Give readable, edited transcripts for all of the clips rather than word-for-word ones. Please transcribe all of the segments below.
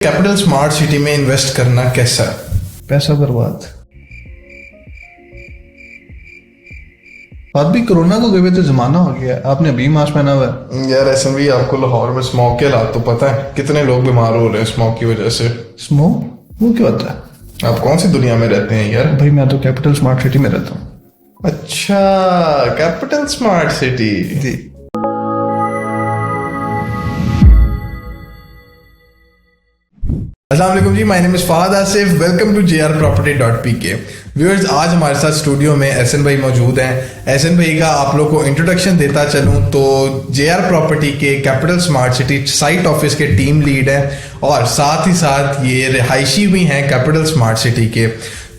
Capital smart city में invest करना कैसा है? पैसा बर्बाद। बात भी कोरोना को गए तो जमाना हो गया। आपने अभी मास्क पहना हुआ है। यार ऐसे भी आपको लाहौर में स्मोक के हालात तो पता है, कितने लोग बीमार हो रहे हैं स्मोक की वजह से। स्मोक वो क्या होता है? आप कौन सी दुनिया में रहते हैं यार? भाई मैं तो कैपिटल स्मार्ट सिटी में रहता हूँ। अच्छा, कैपिटल स्मार्ट सिटी। जी। अस्सलाम वालेकुम जी, my name is Fahad Asif. Welcome to jrproperty.pk। Viewers, आज हमारे साथ स्टूडियो में एहसन भाई मौजूद हैं। एहसन भाई का आप लोग को इंट्रोडक्शन देता चलूं तो JR प्रॉपर्टी के capital smart city site office के टीम लीड हैं और साथ ही साथ ये रिहायशी भी हैं कैपिटल स्मार्ट सिटी के।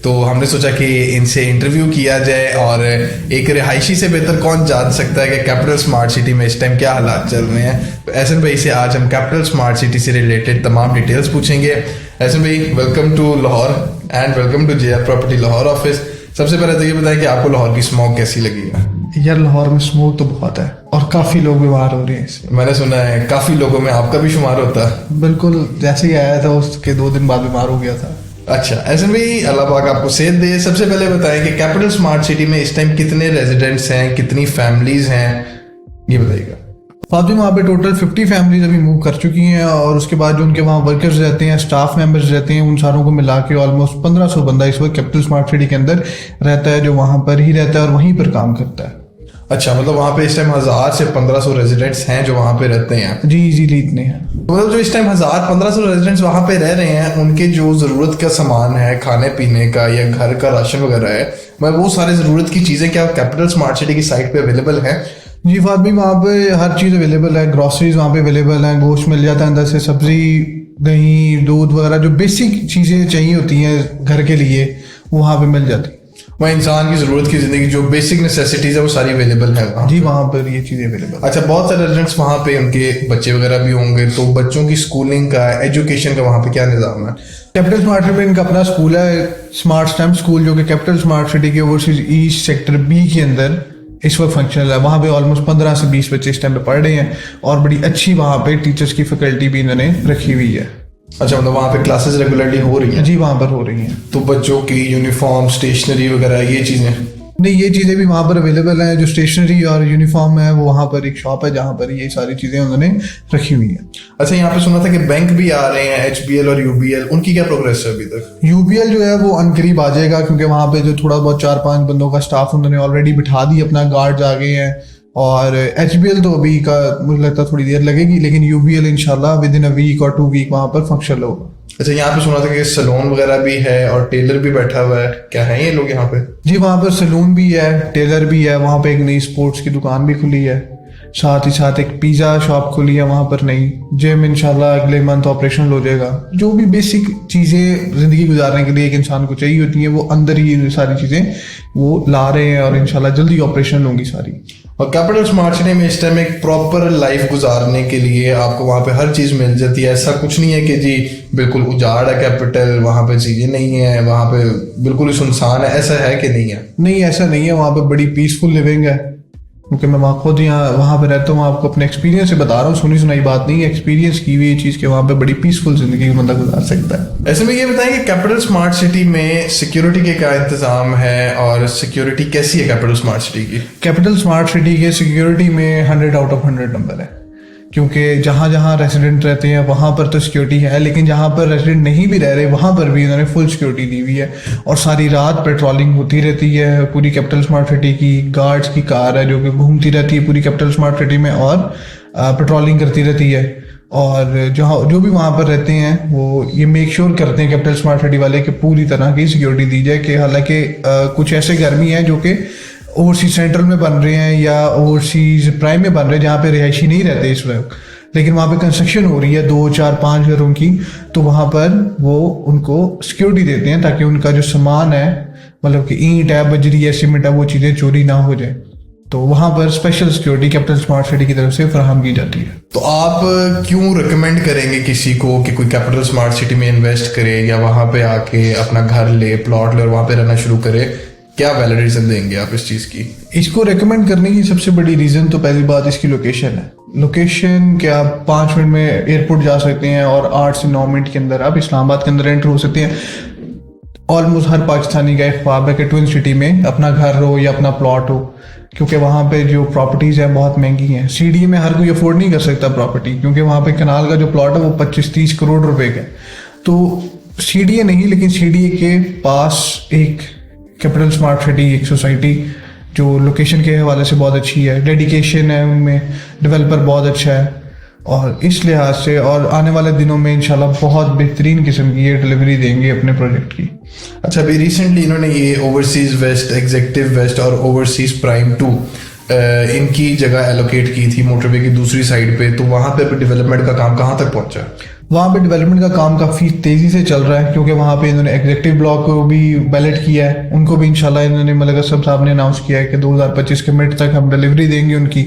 तो हमने सोचा कि इनसे इंटरव्यू किया जाए और एक रिहायशी से बेहतर कौन जान सकता है कि कैपिटल स्मार्ट सिटी में इस टाइम क्या हालात चल रहे हैं। तो एहसन भाई से आज हम कैपिटल स्मार्ट सिटी से रिलेटेड तमाम डिटेल्स पूछेंगे। एहसन भाई, welcome to Lahore and welcome to JR property Lahore office. सबसे पहले तो ये बताएं कि आपको लाहौर की स्मोक कैसी लगी है? यार लाहौर में स्मोक तो बहुत है और काफी लोग बीमार हो रहे हैं इससे। मैंने सुना है काफी लोगों में आपका भी शुमार होता है। बिल्कुल, जैसे ही आया था उसके 2 दिन बाद बीमार हो गया था। अच्छा, ऐसे भी अल्लाह पाक आपको सेहत दे। सबसे पहले बताएं कि कैपिटल स्मार्ट सिटी में इस टाइम कितने रेजिडेंट्स हैं, कितनी फैमिलीज हैं, ये बताइएगा। फातिमा वहाँ पे टोटल 50 फैमिलीज अभी मूव कर चुकी हैं और उसके बाद जो उनके वहाँ वर्कर्स रहते हैं, स्टाफ मेंबर्स रहते हैं, उन सारों को मिला के ऑलमोस्ट 1500 बंदा इस वक्त कैपिटल स्मार्ट सिटी के अंदर रहता है, जो वहाँ पर ही रहता है और वहीं पर काम करता है। अच्छा, मतलब वहाँ पे इस टाइम 1000 से 1500 रेजिडेंट्स हैं जो वहाँ पे रहते हैं। जी इजीली इतने हैं। मतलब जो इस टाइम 1000-1500 रेजिडेंट्स वहाँ पे रह रहे हैं, उनके जो ज़रूरत का सामान है, खाने पीने का या घर का राशन वगैरह है, मैं वो सारी ज़रूरत की चीज़ें क्या कैपिटल स्मार्ट सिटी की साइट पे अवेलेबल हैं? जी फातमी, वहाँ पे हर चीज़ अवेलेबल है। ग्रॉसरीज वहाँ पे अवेलेबल है, गोश्त मिल जाता है अंदर से, सब्जी, दही, दूध वगैरह जो बेसिक चीज़ें चाहिए होती हैं घर के लिए वो वहाँ पे मिल जाती है। वहाँ इंसान की ज़रूरत की ज़िंदगी जो बेसिक नेसेसिटीज़ है वो सारी अवेलेबल है वहाँ। जी वहाँ पर ये चीज़ें अवेलेबल। अच्छा, बहुत सारे रेजिडेंट्स वहाँ पे उनके बच्चे वगैरह भी होंगे, तो बच्चों की स्कूलिंग का, एजुकेशन का वहाँ पे क्या निज़ाम है? कैपिटल स्मार्ट सिटी में इनका अपना स्कूल है, स्मार्ट स्टैम्प स्कूल, जो कि कैपिटल स्मार्ट सिटी के ओवरसीज ईस्ट सेक्टर B के अंदर इस वक्त फंक्शनल है। वहाँ पे ऑलमोस्ट 15 से 20 बच्चे इस टाइम पे पढ़ रहे हैं और बड़ी अच्छी वहाँ पे टीचर्स की फैकल्टी भी इन्होंने रखी हुई है। अच्छा, मतलब वहाँ पे क्लासेस रेगुलरली हो रही हैं? जी वहाँ पर हो रही हैं। तो बच्चों की यूनिफॉर्म, स्टेशनरी वगैरह ये चीज़ें? नहीं, ये चीज़ें भी वहाँ पर अवेलेबल हैं। जो स्टेशनरी और यूनिफॉर्म है वो वहाँ पर एक शॉप है जहाँ पर ये सारी चीज़ें उन्होंने रखी हुई हैं। अच्छा, यहाँ पे सुना था कि बैंक भी आ रहे हैं, HBL और UBL, उनकी क्या प्रोग्रेस है अभी तक? UBL जो है वो अनकरीब आ जाएगा, क्योंकि वहाँ पे जो थोड़ा बहुत 4-5 बंदों का स्टाफ उन्होंने ऑलरेडी बिठा दी, अपना गार्ड्स आ गए हैं। और HBL तो अभी का मुझे लगता है थोड़ी देर लगेगी, लेकिन UBL इंशाल्लाह विद इन अ वीक और 2 वीक वहाँ पर फंक्शनल होगा। अच्छा, यहाँ पे सुना था कि सैलून वगैरह भी है और टेलर भी बैठा हुआ है, क्या है ये लोग यहाँ पे? जी वहाँ पर सैलून भी है, टेलर भी है, वहाँ पे एक नई स्पोर्ट्स की दुकान भी खुली है, साथ ही साथ एक पिज़्ज़ा शॉप खुली है वहाँ पर नई। जिम इंशाल्लाह अगले मंथ ऑपरेशनल हो जाएगा। जो भी बेसिक चीज़ें ज़िंदगी गुजारने के लिए एक इंसान को चाहिए होती हैं वो अंदर ही सारी चीज़ें वो ला रहे हैं और इंशाल्लाह जल्दी ऑपरेशनल होंगी सारी। और कैपिटल स्मार्ट सिटी में इस टाइम एक प्रॉपर लाइफ गुजारने के लिए आपको वहाँ पे हर चीज़ मिल जाती है। ऐसा कुछ नहीं है कि जी बिल्कुल उजाड़ है कैपिटल, वहाँ पे चीज़ें नहीं है, वहाँ पे बिल्कुल ही सुनसान है, ऐसा है कि नहीं है? नहीं, ऐसा नहीं है। वहाँ पे बड़ी पीसफुल लिविंग है, क्योंकि मैं वहाँ खुद यहाँ वहाँ पे रहता हूँ। आपको अपने एक्सपीरियंस से बता रहा हूँ, सुनी सुनाई बात नहीं है, एक्सपीरियंस की हुई ये चीज़ के वहाँ पे बड़ी पीसफुल जिंदगी बंदा गुजार सकता है। ऐसे में ये बताएं कि कैपिटल स्मार्ट सिटी में सिक्योरिटी के क्या इंतजाम है और सिक्योरिटी कैसी है कैपिटल स्मार्ट सिटी की? कैपिटल स्मार्ट सिटी के सिक्योरिटी में 100 आउट ऑफ 100 नंबर है, क्योंकि जहाँ जहाँ रेजिडेंट रहते हैं वहाँ पर तो सिक्योरिटी है, लेकिन जहाँ पर रेजिडेंट नहीं भी रह रहे वहाँ पर भी इन्होंने फुल सिक्योरिटी दी हुई है और सारी रात पेट्रोलिंग होती रहती है। पूरी कैपिटल स्मार्ट सिटी की गार्ड्स की कार है जो कि घूमती रहती है पूरी कैपिटल स्मार्ट सिटी में और पेट्रोलिंग करती रहती है। और जो भी वहाँ पर रहते हैं वो ये मेक श्योर करते हैं कैपिटल स्मार्ट सिटी वाले कि पूरी तरह की सिक्योरिटी दी जाए। कि हालांकि कुछ ऐसे घर भी हैं जो कि ओवरसीज सेंट्रल में बन रहे हैं या ओवरसीज प्राइम में बन रहे हैं जहाँ पे रिहायशी नहीं रहते इस वक्त, लेकिन वहाँ पे कंस्ट्रक्शन हो रही है 2, 4, 5 घरों की, तो वहाँ पर वो उनको सिक्योरिटी देते हैं ताकि उनका जो सामान है, मतलब कि ईंट है, बजरी है, सीमेंट है, वो चीज़ें चोरी ना हो जाए। तो वहाँ पर special security capital smart city की तरफ से फराहम की जाती है। तो आप क्यों रिकमेंड करेंगे किसी को कि कोई कैपिटल स्मार्ट सिटी में इन्वेस्ट करे या वहाँ पे आके अपना घर ले, प्लॉट ले और वहाँ पे रहना शुरू करे? क्या वैलिड रीजन देंगे आप इस चीज़ की? इसको रेकमेंड करने की सबसे बड़ी रीज़न तो पहली बात इसकी लोकेशन है। लोकेशन के आप 5 मिनट में एयरपोर्ट जा सकते हैं और 8 से 9 मिनट के अंदर आप इस्लामाबाद के अंदर एंटर हो सकते हैं। ऑलमोस्ट हर पाकिस्तानी का एक ख्वाब है कि ट्विन सिटी में अपना घर हो या अपना प्लॉट हो, क्योंकि वहाँ पे जो प्रॉपर्टीज़ हैं बहुत महंगी हैं। सीडीए में हर कोई अफोर्ड नहीं कर सकता प्रॉपर्टी, क्योंकि वहाँ पे कनाल का जो प्लॉट है वो 25-30 करोड़ रुपए का है। तो सीडीए नहीं, लेकिन सीडीए के पास एक कैपिटल स्मार्ट सिटी, एक सोसाइटी जो लोकेशन के हवाले से बहुत अच्छी है, डेडिकेशन है उनमें, डेवलपर बहुत अच्छा है, और इस लिहाज से और आने वाले दिनों में इंशाल्लाह बहुत बेहतरीन किस्म की ये डिलीवरी देंगे अपने प्रोजेक्ट की। अच्छा, अभी रिसेंटली इन्होंने ये ओवरसीज वेस्ट, एग्जीक्यूटिव वेस्ट और ओवरसीज प्राइम 2 इनकी जगह एलोकेट की थी मोटरवे की दूसरी साइड पे, तो वहाँ पे डेवलपमेंट का काम कहाँ तक पहुँचा? वहाँ पे डेवलपमेंट का काम काफ़ी तेज़ी से चल रहा है, क्योंकि वहाँ पे इन्होंने एग्जीक्यूटिव ब्लॉक को भी बैलेट किया है। उनको भी इंशाल्लाह इन्होंने मलिक असलम साहब ने अनाउंस किया है कि 2025 के मिड तक हम डिलीवरी देंगे उनकी,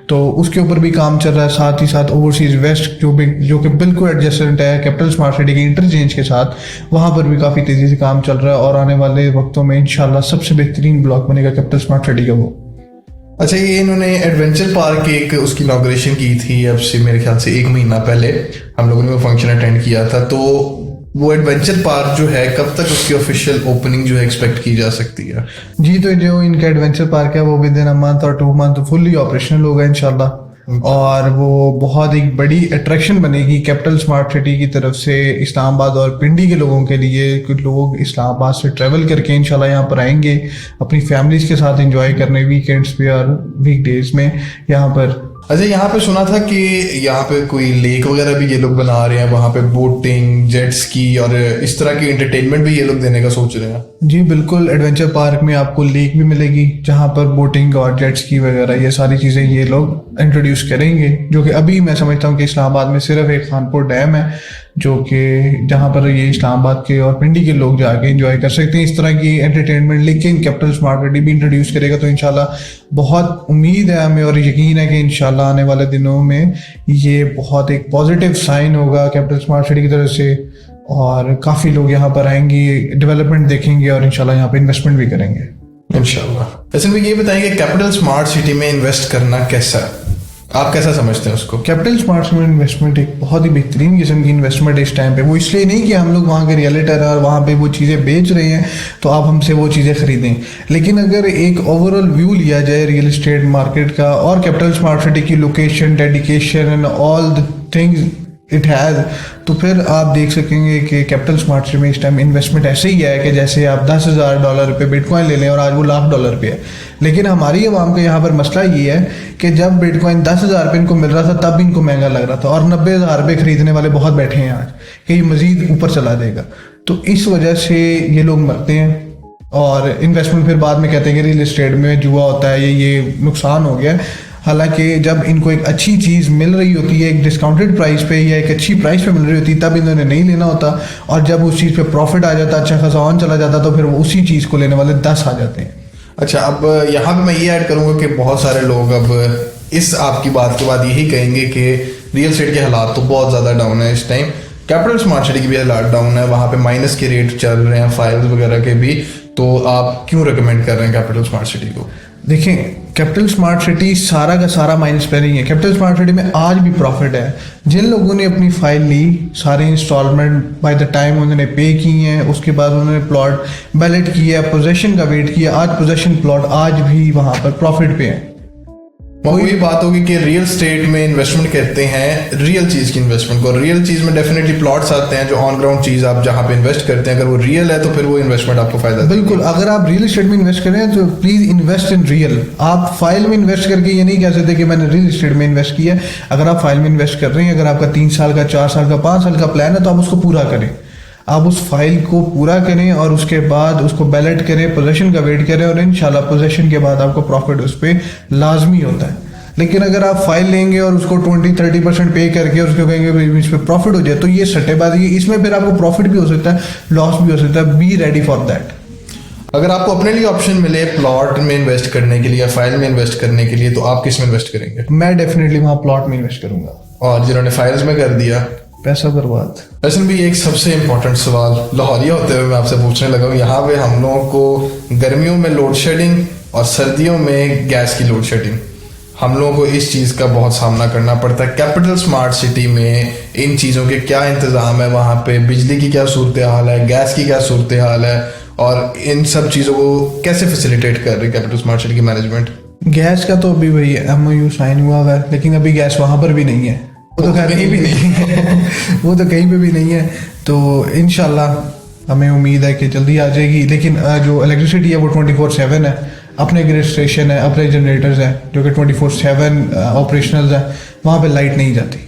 तो उसके ऊपर भी काम चल रहा है। साथ ही साथ ओवरसीज वेस्ट जो कि बिल्कुल एडजेसेंट है कैपिटल स्मार्ट सिटी के इंटरचेंज के साथ, वहाँ पर भी काफ़ी तेज़ी से काम चल रहा है, और आने वाले वक्तों में इंशाल्लाह सबसे बेहतरीन ब्लॉक बनेगा कैपिटल स्मार्ट सिटी का वो। अच्छा, ये इन्होंने एडवेंचर पार्क एक उसकी इनॉग्रेशन की थी अब से मेरे ख्याल से 1 महीना पहले, हम लोगों ने वो फंक्शन अटेंड किया था। तो वो एडवेंचर पार्क जो है कब तक उसकी ऑफिशियल ओपनिंग जो है एक्सपेक्ट की जा सकती है? जी, तो जो इनका एडवेंचर पार्क है वो विद इन अ मंथ और 2 मंथ फुल्ली ऑपरेशनल होगा इंशाल्लाह, और वो बहुत एक बड़ी अट्रैक्शन बनेगी कैपिटल स्मार्ट सिटी की तरफ से इस्लामाबाद और पिंडी के लोगों के लिए। कुछ लोग इस्लामाबाद से ट्रैवल करके इंशाल्लाह यहाँ पर आएंगे अपनी फैमिलीज के साथ एंजॉय करने, वीकेंड्स पे और वीकडेज में यहाँ पर। अच्छा, यहाँ पे सुना था कि यहाँ पे कोई लेक वगैरह भी ये लोग बना रहे हैं, वहाँ पे बोटिंग, जेट स्की और इस तरह की एंटरटेनमेंट भी ये लोग देने का सोच रहे हैं। जी बिल्कुल, एडवेंचर पार्क में आपको लेक भी मिलेगी जहाँ पर बोटिंग और जेट स्की वगैरह ये सारी चीज़ें ये लोग इंट्रोड्यूस करेंगे, जो कि अभी मैं समझता हूँ कि इस्लामाबाद में सिर्फ एक खानपुर डैम है जो कि जहाँ पर ये इस्लामाबाद के और पिंडी के लोग जाके एंजॉय कर सकते हैं इस तरह की एंटरटेनमेंट। लेकिन कैपिटल स्मार्ट सिटी भी इंट्रोड्यूस करेगा, तो इंशाल्लाह बहुत उम्मीद है हमें और यकीन है कि इंशाल्लाह आने वाले दिनों में ये बहुत एक पॉजिटिव साइन होगा कैपिटल स्मार्ट सिटी की तरफ से, और काफ़ी लोग यहाँ पर आएंगे, डेवलपमेंट देखेंगे और इंशाल्लाह यहाँ पर इन्वेस्टमेंट भी करेंगे इंशाल्लाह। ऐसे में ये बताएंगे कैपिटल स्मार्ट सिटी में इन्वेस्ट करना कैसा है, आप कैसा समझते हैं उसको? कैपिटल स्मार्ट सिटी इन्वेस्टमेंट एक बहुत ही बेहतरीन किस्म की इन्वेस्टमेंट है इस टाइम पे। वो इसलिए नहीं कि हम लोग वहाँ के रियलिटर है और वहाँ पे वो चीज़ें बेच रहे हैं तो आप हमसे वो चीज़ें खरीदें, लेकिन अगर एक ओवरऑल व्यू लिया जाए रियल एस्टेट मार्केट का और कैपिटल स्मार्ट सिटी की location, dedication and all the things it has, तो फिर आप देख सकेंगे कि कैपिटल स्मार्ट सिटी में इस टाइम इन्वेस्टमेंट ऐसे ही है कि जैसे आप $10,000 पे बिटकॉइन ले लें और आज वो $1,00,000 पे है। लेकिन हमारी आवाम का यहाँ पर मसला ये है कि जब बिटकॉइन 10,000 पे इनको मिल रहा था तब इनको महंगा लग रहा था, और 90,000 पे खरीदने वाले बहुत बैठे हैं आज कि ये मजीद ऊपर चला देगा। तो इस वजह से ये लोग मरते हैं और इन्वेस्टमेंट फिर बाद में कहते हैं कि रियल एस्टेट में जुआ होता है, ये नुकसान हो गया। हालांकि जब इनको एक अच्छी चीज़ मिल रही होती है एक डिस्काउंटेड प्राइस पे या एक अच्छी प्राइस पे मिल रही होती है तब इन्होंने नहीं लेना होता, और जब उस चीज़ पे प्रॉफिट आ जाता, अच्छा खासा ऑन चला जाता, तो फिर वो उसी चीज़ को लेने वाले 10 आ जाते हैं। अच्छा, अब यहाँ पे मैं ये ऐड करूँगा कि बहुत सारे लोग अब इस आपकी बात के बाद यही कहेंगे कि रियल एस्टेट के हालात तो बहुत ज़्यादा डाउन है इस टाइम, कैपिटल स्मार्ट सिटी की भी हालात डाउन है, वहाँ पे माइनस के रेट चल रहे हैं फाइल्स वगैरह के भी, तो आप क्यों रिकमेंड कर रहे हैं कैपिटल स्मार्ट सिटी को? देखें, कैपिटल स्मार्ट सिटी सारा का सारा माइनस पे नहीं है। कैपिटल स्मार्ट सिटी में आज भी प्रॉफिट है। जिन लोगों ने अपनी फाइल ली, सारे इंस्टॉलमेंट बाय द टाइम उन्होंने पे की हैं, उसके बाद उन्होंने प्लॉट बैलेट किया, पोजेशन का वेट किया, आज पोजेशन प्लॉट आज भी वहाँ पर प्रॉफिट पे है। वही बात होगी कि रियल स्टेट में इन्वेस्टमेंट कहते हैं रियल चीज़ की इन्वेस्टमेंट को, रियल चीज़ में डेफिनेटली प्लॉट्स आते हैं जो ऑन ग्राउंड चीज़ आप जहाँ पे इन्वेस्ट करते हैं, अगर वो रियल है तो फिर वो इन्वेस्टमेंट आपको फायदा देगी। बिल्कुल, अगर आप रियल एस्टेट में इन्वेस्ट कर रहे हैं तो प्लीज़ इन्वेस्ट इन रियल। आप फाइल में इन्वेस्ट करके ये नहीं कह सकते कि मैंने रियल एस्टेट में इन्वेस्ट किया। अगर आप फाइल में इन्वेस्ट कर रहे हैं, अगर आपका 3 साल का, 4 साल का, 5 साल का प्लान है तो आप उसको पूरा करें, आप उस फाइल को पूरा करें और उसके बाद उसको बैलेट करें, पोजेशन का वेट करें, और इंशाल्लाह पोजेशन के बाद आपको प्रॉफिट उस पर लाजमी होता है। लेकिन अगर आप फाइल लेंगे और उसको 20-30% पे करके और उसको कहेंगे इस पर प्रॉफिट हो जाए, तो ये सट्टेबाजी है। इसमें फिर आपको प्रॉफिट भी हो सकता है, लॉस भी हो सकता है। Be ready for that. अगर आपको अपने लिए ऑप्शन मिले प्लॉट में इन्वेस्ट करने के लिए या फाइल में इन्वेस्ट करने के लिए, तो आप किस में इन्वेस्ट करेंगे? मैं डेफिनेटली वहाँ प्लॉट में इन्वेस्ट करूंगा। और जिन्होंने फाइल्स में कर दिया, पैसा बर्बाद। वैसे भी एक सबसे इम्पोर्टेंट सवाल लाहौरिया होते हुए मैं आपसे पूछने लगा हूँ, यहाँ पे हम लोगों को गर्मियों में लोड शेडिंग और सर्दियों में गैस की लोड शेडिंग, हम लोगों को इस चीज़ का बहुत सामना करना पड़ता है। कैपिटल स्मार्ट सिटी में इन चीज़ों के क्या इंतज़ाम है, वहाँ पे बिजली की क्या सूरत हाल है, गैस की क्या सूरत हाल है, और इन सब चीज़ों को कैसे फैसिलिटेट कर रही है कैपिटल स्मार्ट सिटी की मैनेजमेंट? गैस का तो अभी वही MOU साइन हुआ है, लेकिन अभी गैस वहाँ पर भी नहीं है, वो तो कहीं भी नहीं है वो तो कहीं पे भी नहीं है। तो इंशाल्लाह हमें उम्मीद है कि जल्दी आ जाएगी। लेकिन जो इलेक्ट्रिसिटी है वो 24/7 है, अपने ग्रिड स्टेशन है, अपने जनरेटर्स हैं जो कि 24/7 ऑपरेशनल है, वहाँ पे लाइट नहीं जाती।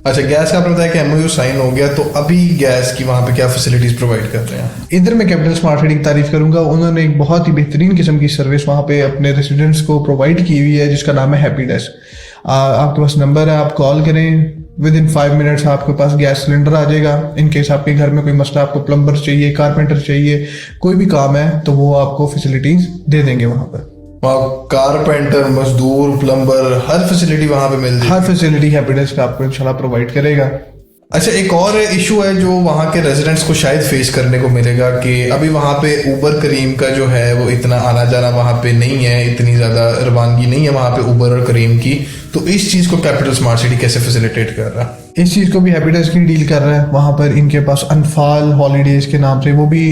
अच्छा, गैस का आपने बताया कि MOU साइन हो गया, तो अभी गैस की वहाँ पे क्या फैसिलिटीज प्रोवाइड कर रहे हैं? इधर मैं कैपिटल स्मार्ट सिटी की तारीफ करूंगा, उन्होंने एक बहुत ही बेहतरीन किस्म की सर्विस वहाँ पे अपने रेसिडेंट्स को प्रोवाइड की हुई है, जिसका नाम है हैप्पी डेस्क। आपके पास नंबर है, आप कॉल करें, विद इन 5 मिनट्स आपके पास गैस सिलेंडर आ जाएगा। इन केस आपके घर में कोई मसला, आपको प्लम्बर चाहिए, कारपेंटर चाहिए, कोई भी काम है, तो वो आपको फैसिलिटीज दे देंगे वहाँ पर। कारपेंटर, मजदूर, प्लम्बर, हर फैसिलिटी वहाँ पे मिल जाएगी। हर फैसिलिटी हैप्पी डेस्क आपको इंशाल्लाह प्रोवाइड करेगा। अच्छा, एक और इशू है जो वहाँ के रेजिडेंट्स को शायद फेस करने को मिलेगा कि अभी वहाँ पे उबर करीम का जो है वो इतना आना जाना वहाँ पे नहीं है, इतनी ज़्यादा रवानगी नहीं है वहाँ पे उबर और करीम की। तो इस चीज़ को कैपिटल स्मार्ट सिटी कैसे फैसिलिटेट कर रहा है? इस चीज़ को भी हैप्पी डेस्क ही डील कर रहा है। वहाँ पर इनके पास अनफाल हॉलीडेज़ के नाम से, वो भी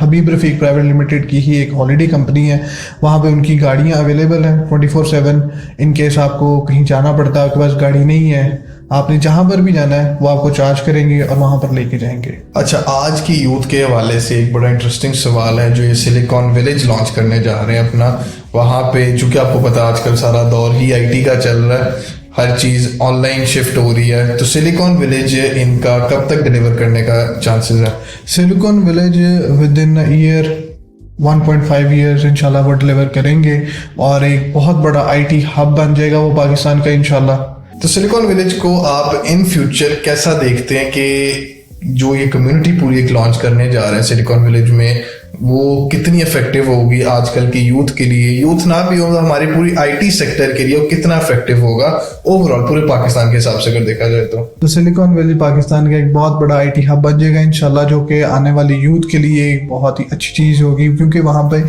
हबीब रफ़ीक प्राइवेट लिमिटेड की ही एक हॉलीडे कंपनी है, वहाँ पे उनकी गाड़ियाँ अवेलेबल हैं 24/7। इन केस आपको कहीं जाना पड़ता है, आपके पास गाड़ी नहीं है, आपने जहाँ पर भी जाना है वो आपको चार्ज करेंगे और वहाँ पर लेके जाएंगे। अच्छा, आज की यूथ के हवाले से एक बड़ा इंटरेस्टिंग सवाल है, जो ये सिलिकॉन विलेज लॉन्च करने जा रहे हैं अपना, वहाँ पे चूंकि आपको पता आजकल सारा दौर ही IT का चल रहा है, हर चीज़ ऑनलाइन शिफ्ट हो रही है, तो सिलिकॉन विलेज इनका कब तक डिलीवर करने का चांसेस है? Silicon village with in year 1.5 years इंशाल्लाह वो डिलीवर करेंगे और एक बहुत बड़ा IT हब बन जाएगा वो पाकिस्तान का इंशाल्लाह। तो सिलिकॉन विलेज को आप इन फ्यूचर कैसा देखते हैं कि जो ये कम्युनिटी पूरी एक लॉन्च करने जा रहे हैं सिलिकॉन विलेज में, वो कितनी इफेक्टिव होगी आजकल की यूथ के लिए? यूथ ना भी होगा, हमारी पूरी IT सेक्टर के लिए वो कितना इफेक्टिव होगा ओवरऑल पूरे पाकिस्तान के हिसाब से अगर देखा जाए तो सिलिकॉन वैली पाकिस्तान का एक बहुत बड़ा IT हब बन जाएगा इंशाल्लाह, जो कि आने वाली यूथ के लिए एक बहुत ही अच्छी चीज़ होगी, क्योंकि वहाँ पे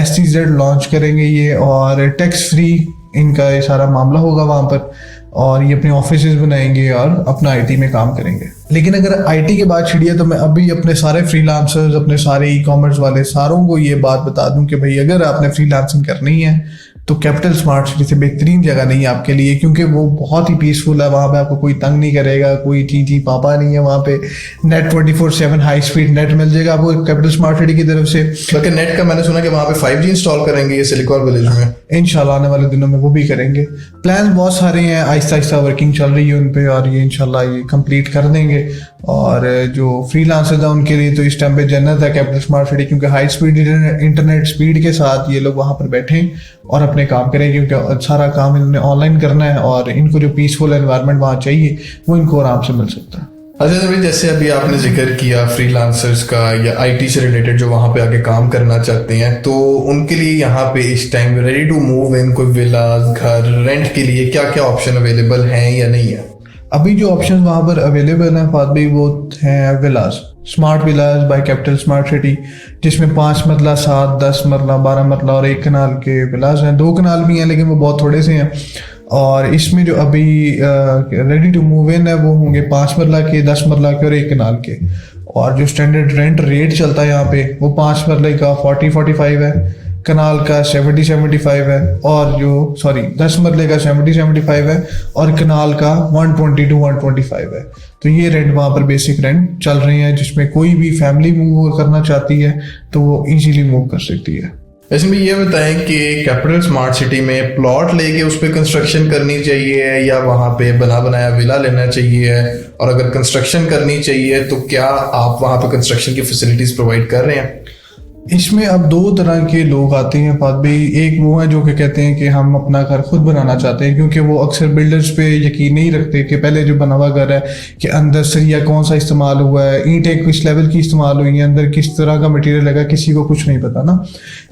STZ लॉन्च करेंगे ये, और टैक्स फ्री इनका ये सारा मामला होगा वहाँ पर, और ये अपने ऑफिसेज बनाएंगे और अपना IT में काम करेंगे। लेकिन अगर IT के बाद छिड़िए तो मैं अभी अपने सारे फ्रीलांसर्स, अपने सारे ई-कॉमर्स वाले सारों को ये बात बता दूं कि भाई अगर आपने फ्रीलांसिंग करनी है तो कैपिटल स्मार्ट सिटी से बेहतरीन जगह नहीं है आपके लिए, क्योंकि वो बहुत ही पीसफुल है। वहाँ पे आपको कोई तंग नहीं करेगा, कोई चीची पापा नहीं है वहाँ पे। नेट 24/7 हाई स्पीड नेट मिल जाएगा आपको कैपिटल स्मार्ट सिटी की तरफ से। बल्कि नेट का मैंने सुना कि वहाँ पे 5G इंस्टॉल करेंगे ये सिलिकॉन विलेज में। इंशाल्लाह आने वाले दिनों में वो भी करेंगे। प्लान बहुत सारे हैं, आहिस्ता आहिस्ता वर्किंग चल रही है उन पे, और ये इंशाल्लाह ये कंप्लीट कर देंगे। और जो फ्रीलांसर्स हैं उनके लिए तो इस टाइम पे जन्नत है कैपिटल स्मार्ट सिटी, क्योंकि हाई स्पीड इंटरनेट स्पीड के साथ ये लोग वहाँ पर बैठें और अपने काम करें, क्योंकि सारा काम इन्होंने ऑनलाइन करना है और इनको जो पीसफुल एनवायरनमेंट वहाँ चाहिए वो इनको आराम से मिल सकता है। अच्छा भाई, जैसे अभी आपने जिक्र किया फ्रीलांसर्स का या IT से रिलेटेड जो वहाँ पे आके काम करना चाहते हैं, तो उनके लिए यहाँ पे इस time ready to move in कोई विलास, घर रेंट के लिए क्या क्या ऑप्शन अवेलेबल हैं या नहीं है? अभी जो ऑप्शन वहाँ पर अवेलेबल हैं फात भाई, वो हैं विलास, smart Vilas by capital smart city, जिसमें 5 मरला, 7, 10 मरला, 12 मरला और 1 कनाल के विलास हैं। 2 कनाल भी हैं लेकिन वो बहुत थोड़े से हैं। और इसमें जो अभी रेडी टू मूव इन है वो होंगे 5 मरला के, 10 मरला के और 1 कनाल के। और जो स्टैंडर्ड रेंट रेट चलता है यहाँ पे वो 5 मरले का 40-45 है, कनाल का 70-75 है, और जो 10 मरले का 70-75 है, और कनाल का 120-125 है। तो ये रेंट वहाँ पर बेसिक रेंट चल रहे हैं, जिसमें कोई भी फैमिली मूव करना चाहती है तो वो इजीली मूव कर सकती है। वैसे भी ये बताएं कि कैपिटल स्मार्ट सिटी में प्लॉट लेके उस पर कंस्ट्रक्शन करनी चाहिए या वहाँ पे बना बनाया विला लेना चाहिए, और अगर कंस्ट्रक्शन करनी चाहिए तो क्या आप वहाँ पे कंस्ट्रक्शन की फैसिलिटीज प्रोवाइड कर रहे हैं? इसमें अब 2 तरह के लोग आते हैं फात भाई। एक वो है जो कि कहते हैं कि हम अपना घर खुद बनाना चाहते हैं, क्योंकि वो अक्सर बिल्डर्स पे यकीन नहीं रखते कि पहले जो बना हुआ घर है कि अंदर सरिया कौन सा इस्तेमाल हुआ है, ईंटें किस लेवल की इस्तेमाल हुई हैं, अंदर किस तरह का मटेरियल लगा, किसी को कुछ नहीं पता ना।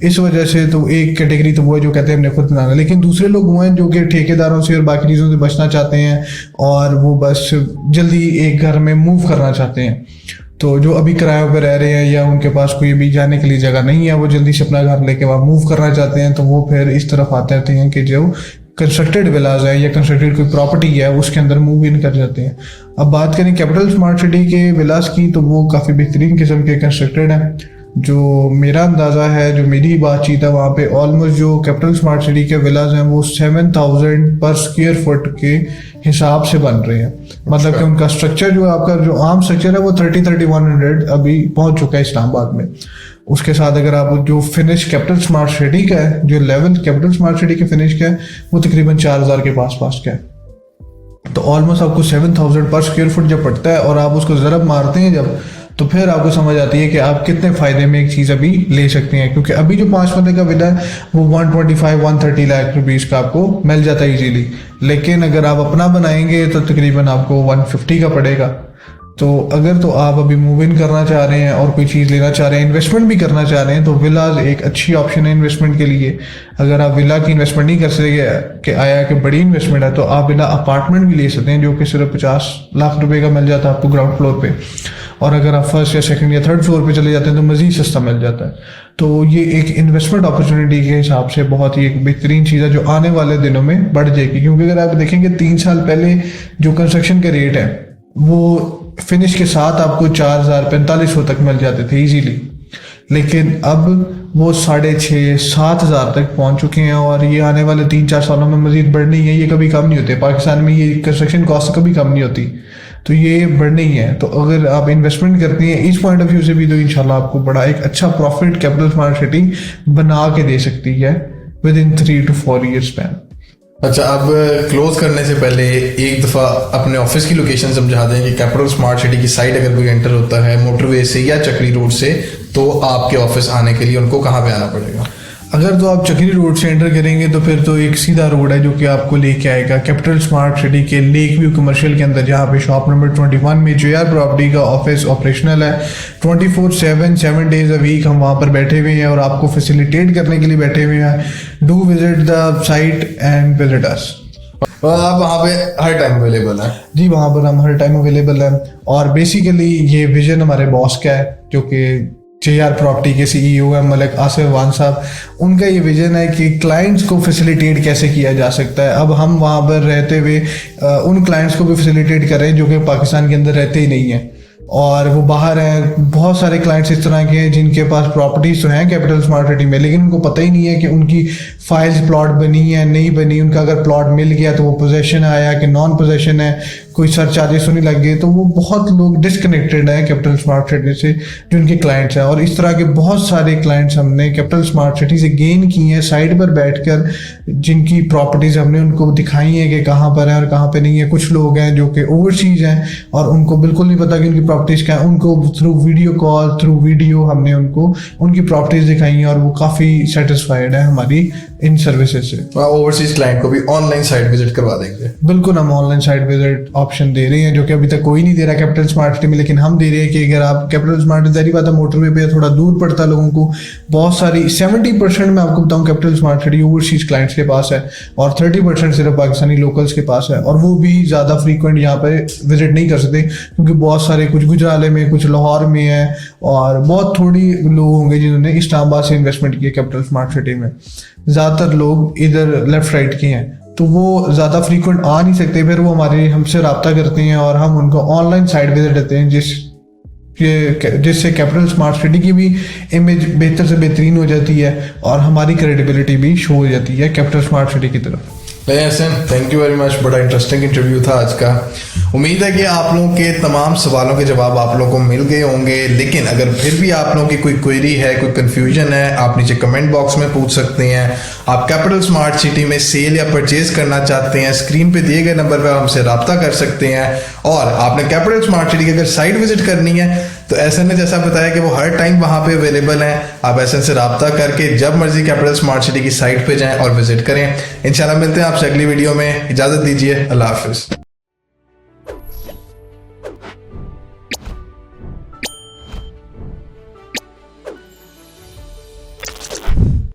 इस वजह से तो एक कैटेगरी तो वो है जो कहते हैं हमने खुद बनाना। लेकिन दूसरे लोग वो हैं जो कि ठेकेदारों से और बाकी चीज़ों से बचना चाहते हैं और वो बस जल्दी एक घर में मूव करना चाहते हैं। तो जो अभी किराए पे रह रहे हैं या उनके पास कोई भी जाने के लिए जगह नहीं है, वो जल्दी से अपना घर लेके वहाँ मूव करना चाहते हैं, तो वो फिर इस तरफ आते रहते हैं कि जो कंस्ट्रक्टेड विलाज है या कंस्ट्रक्टेड कोई प्रॉपर्टी है उसके अंदर मूव इन कर जाते हैं। अब बात करें कैपिटल स्मार्ट सिटी के विलास की, तो वो काफ़ी बेहतरीन किस्म के कंस्ट्रक्टेड हैं। जो मेरा अंदाज़ा है, जो मेरी बातचीत है, वहाँ पे ऑलमोस्ट जो कैपिटल स्मार्ट सिटी के विलाज हैं वो 7,000 पर स्क्वायर फुट के हिसाब से बन रहे हैं। मतलब कि उनका स्ट्रक्चर जो आपका जो आम स्ट्रक्चर है वो 3100 अभी पहुंच चुका है इस्लामाबाद में। उसके साथ अगर आप जो फिनिश कैपिटल स्मार्ट सिटी का है, जो लेवल कैपिटल स्मार्ट सिटी के फिनिश का है वो तकरीबन 4,000 के पास का है। तो ऑलमोस्ट आपको 7,000 पर स्क्वायर फुट जब पड़ता है और आप उसको ज़रब मारते हैं जब, तो फिर आपको समझ आती है कि आप कितने फ़ायदे में एक चीज़ अभी ले सकते हैं। क्योंकि अभी जो 5 मरले का विला है वो 125-130 लाख रुपीज़ का आपको मिल जाता है इजीली। लेकिन अगर आप अपना बनाएंगे तो तकरीबन आपको 150 का पड़ेगा। तो अगर तो आप अभी मूव इन करना चाह रहे हैं और कोई चीज़ लेना चाह रहे हैं, इन्वेस्टमेंट भी करना चाह रहे हैं, तो विलाज एक अच्छी ऑप्शन है इन्वेस्टमेंट के लिए। अगर आप विला की इन्वेस्टमेंट नहीं कर सके कि आया कि बड़ी इन्वेस्टमेंट है, तो आप विला अपार्टमेंट भी ले सकते हैं जो कि सिर्फ 50 लाख रुपए का मिल जाता है आपको ग्राउंड फ्लोर पे। और अगर आप फर्स्ट या सेकंड या थर्ड फ्लोर पे चले जाते हैं तो मज़ीद सस्ता मिल जाता है। तो ये एक इन्वेस्टमेंट अपॉर्चुनिटी के हिसाब से बहुत ही एक बेहतरीन चीज़ है जो आने वाले दिनों में बढ़ जाएगी। क्योंकि अगर आप देखेंगे 3 साल पहले जो कंस्ट्रक्शन के रेट है वो फिनिश के साथ आपको 4,000-4,500 तक मिल जाते थे इजीली, लेकिन अब वो 6,500-7,000 तक पहुंच चुके हैं। और ये आने वाले 3-4 सालों में मजीद बढ़नी है, ये कभी कम नहीं होते। पाकिस्तान में ये कंस्ट्रक्शन कॉस्ट कभी कम नहीं होती, तो ये बढ़नी है। तो अगर आप इन्वेस्टमेंट करते हैं इस पॉइंट ऑफ व्यू से भी, तो इंशाल्लाह आपको बड़ा एक अच्छा प्रॉफिट कैपिटल स्मार्ट सिटी बना के दे सकती है with in 3 to 4 year span. अच्छा, अब क्लोज करने से पहले एक दफ़ा अपने ऑफिस की लोकेशन समझा दें कि कैपिटल स्मार्ट सिटी की साइट अगर कोई एंटर होता है मोटरवे से या चक्री रोड से, तो आपके ऑफिस आने के लिए उनको कहाँ पे आना पड़ेगा? अगर तो आप चक्री रोड से एंटर करेंगे तो फिर तो एक सीधा रोड है जो कि आपको लेके आएगा कैपिटल स्मार्ट सिटी के लेक व्यू कमर्शियल के अंदर, जहाँ पे शॉप नंबर 21 में JR प्रॉपर्टी का ऑफिस ऑपरेशनल है। 24/7 7 डेज अ वीक हम वहाँ पर बैठे हुए हैं और आपको फैसिलिटेट करने के लिए बैठे हुए हैं। Do visit the site and visit us. आप वहाँ पे हर टाइम अवेलेबल है? जी, वहाँ पर हम हर टाइम अवेलेबल हैं। और बेसिकली ये विजन हमारे बॉस का है जो कि JR प्रॉपर्टी के CEO है मलिक आसिफ वान साहब। उनका ये विजन है कि क्लाइंट्स को फैसिलिटेट कैसे किया जा सकता है। अब हम वहाँ पर रहते हुए उन क्लाइंट्स को भी फैसिलिटेट कर रहे हैं जो कि पाकिस्तान के अंदर रहते ही नहीं हैं और वो बाहर हैं। बहुत सारे क्लाइंट्स इस तरह के हैं जिनके पास प्रॉपर्टीज तो हैं कैपिटल स्मार्ट सिटी में, लेकिन उनको पता ही नहीं है कि उनकी फाइल्स प्लॉट बनी है नहीं बनी। उनका अगर प्लॉट मिल गया तो वो पोजेशन आया कि नॉन पोजेशन है, कोई सर्च चार्जेस तो नहीं लग गए। तो वो बहुत लोग डिस्कनेक्टेड हैं कैपिटल स्मार्ट सिटी से जो उनके क्लाइंट्स हैं। और इस तरह के बहुत सारे क्लाइंट्स हमने कैपिटल स्मार्ट सिटी से गेन किए हैं साइट पर बैठकर, जिनकी प्रॉपर्टीज हमने उनको दिखाई है कि कहाँ पर है और कहाँ पर नहीं है। कुछ लोग हैं जो कि ओवरसीज हैं और उनको बिल्कुल नहीं पता कि उनकी प्रॉपर्टीज क्या है। उनको through video call through video हमने उनको उनकी प्रॉपर्टीज दिखाई हैं और वो काफ़ी सेटिस्फाइड है हमारी इन सर्विसेज से। ओवरसीज क्लाइंट को भी ऑनलाइन साइट विजिट करवा देंगे? बिल्कुल, हम ऑनलाइन साइट विजिट ऑप्शन दे रहे हैं जो कि अभी तक कोई नहीं दे रहा कैपिटल स्मार्ट सिटी में, लेकिन हम दे रहे हैं कि अगर आप कैपिटल स्मार्ट सिटी बात है मोटरवे पे थोड़ा दूर पड़ता है लोगों को। बहुत सारी 70% मैं आपको बताऊं capital smart city overseas clients के पास है और 30% सिर्फ पाकिस्तानी लोकल्स के पास है। और वो भी ज़्यादा फ्रीक्वेंट यहाँ पे विजिट नहीं कर सकते क्योंकि बहुत सारे कुछ गुजराले में कुछ लाहौर में है और बहुत थोड़ी लोग होंगे जिन्होंने इस्लामाबाद से इन्वेस्टमेंट किया कैपिटल स्मार्ट सिटी में। ज़्यादातर लोग इधर लेफ्ट राइट के हैं तो वो ज़्यादा फ्रीक्वेंट आ नहीं सकते। फिर वो हमारे हमसे रब्ता करते हैं और हम उनको ऑनलाइन साइट विजिट देते हैं जिससे कैपिटल स्मार्ट सिटी की भी इमेज बेहतर से बेहतरीन हो जाती है और हमारी क्रेडिबिलिटी भी शो हो जाती है कैपिटल स्मार्ट सिटी की तरफ। Ehsan, thank you very much, बड़ा इंटरेस्टिंग इंटरव्यू था आज का। उम्मीद है कि आप लोगों के तमाम सवालों के जवाब आप लोगों को मिल गए होंगे। लेकिन अगर फिर भी आप लोगों की कोई क्वेरी है, कोई कंफ्यूजन है, आप नीचे कमेंट बॉक्स में पूछ सकते हैं। आप कैपिटल स्मार्ट सिटी में सेल या परचेज करना चाहते हैं, स्क्रीन पे दिए गए नंबर पर हमसे रब्ता कर सकते हैं। और आपने कैपिटल स्मार्ट सिटी की अगर साइट विजिट करनी है तो एहसन ने जैसा बताया कि वो हर टाइम वहाँ पे अवेलेबल हैं। आप एहसन से रब्ता करके जब मर्जी कैपिटल स्मार्ट सिटी की साइट पे जाएं और विजिट करें। इंशाल्लाह मिलते हैं आपसे अगली वीडियो में। इजाज़त दीजिए, अल्लाह हाफिज़।